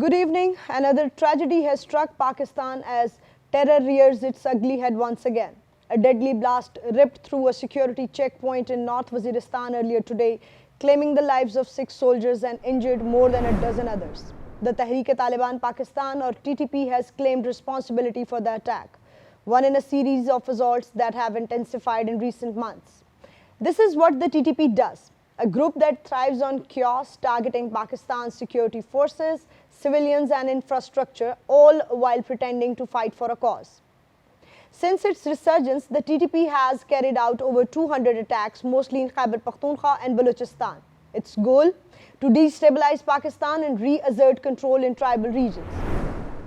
Good evening. Another tragedy has struck Pakistan as terror rears its ugly head once again. A deadly blast ripped through a security checkpoint in North Waziristan earlier today, claiming the lives of 6 soldiers and injured more than a dozen others. The Tehreek-e-Taliban Pakistan, or TTP, has claimed responsibility for the attack, one in a series of assaults that have intensified in recent months. This is what the TTP does. A group that thrives on chaos, targeting Pakistan's security forces, civilians and infrastructure, all while pretending to fight for a cause. Since its resurgence, the TTP has carried out over 200 attacks, mostly in Khyber Pakhtunkhwa and Balochistan. Its goal? To destabilize Pakistan and reassert control in tribal regions.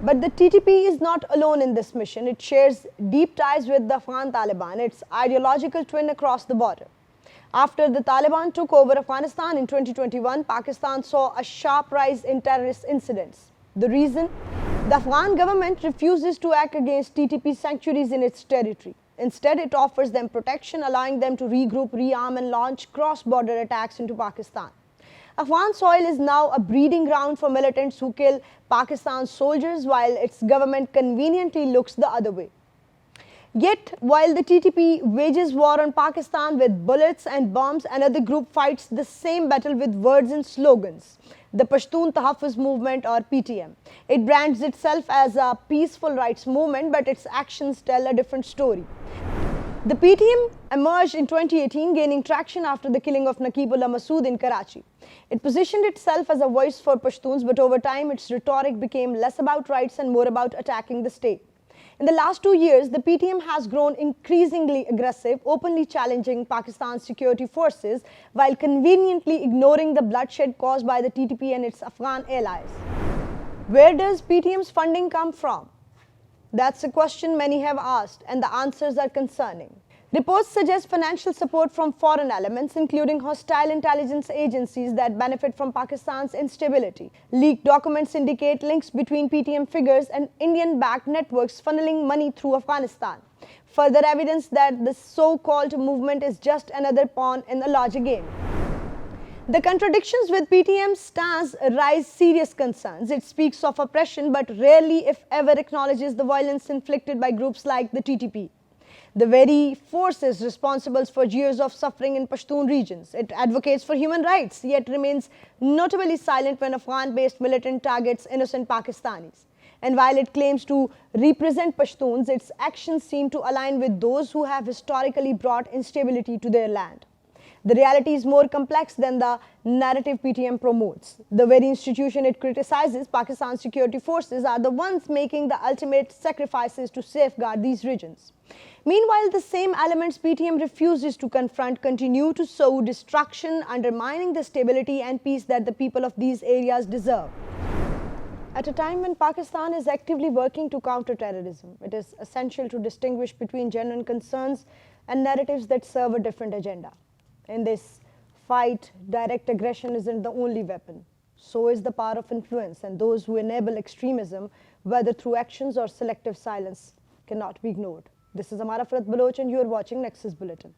But the TTP is not alone in this mission. It shares deep ties with the Afghan Taliban, its ideological twin across the border. After the Taliban took over Afghanistan in 2021, Pakistan saw a sharp rise in terrorist incidents. The reason? The Afghan government refuses to act against TTP sanctuaries in its territory. Instead, it offers them protection, allowing them to regroup, rearm and launch cross-border attacks into Pakistan. Afghan soil is now a breeding ground for militants who kill Pakistan's soldiers while its government conveniently looks the other way. Yet, while the TTP wages war on Pakistan with bullets and bombs, another group fights the same battle with words and slogans, the Pashtun Tahafuz Movement, or PTM. It brands itself as a peaceful rights movement, but its actions tell a different story. The PTM emerged in 2018, gaining traction after the killing of Naqibullah Masood in Karachi. It positioned itself as a voice for Pashtuns, but over time its rhetoric became less about rights and more about attacking the state. In the last 2 years, the PTM has grown increasingly aggressive, openly challenging Pakistan's security forces while conveniently ignoring the bloodshed caused by the TTP and its Afghan allies. Where does PTM's funding come from? That's a question many have asked, and the answers are concerning. Reports suggest financial support from foreign elements, including hostile intelligence agencies that benefit from Pakistan's instability. Leaked documents indicate links between PTM figures and Indian-backed networks funneling money through Afghanistan. Further evidence that the so-called movement is just another pawn in a larger game. The contradictions with PTM's stance raise serious concerns. It speaks of oppression, but rarely, if ever, acknowledges the violence inflicted by groups like the TTP. The very forces responsible for years of suffering in Pashtun regions. It advocates for human rights, yet remains notably silent when Afghan-based militant targets innocent Pakistanis. And while it claims to represent Pashtuns, its actions seem to align with those who have historically brought instability to their land. The reality is more complex than the narrative PTM promotes. The very institution it criticizes, Pakistan's security forces, are the ones making the ultimate sacrifices to safeguard these regions. Meanwhile, the same elements PTM refuses to confront continue to sow destruction, undermining the stability and peace that the people of these areas deserve. At a time when Pakistan is actively working to counter terrorism, it is essential to distinguish between genuine concerns and narratives that serve a different agenda. In this fight, direct aggression isn't the only weapon. So is the power of influence, and those who enable extremism, whether through actions or selective silence, cannot be ignored. This is Amara Farat Baloch, and you are watching Nexus Bulletin.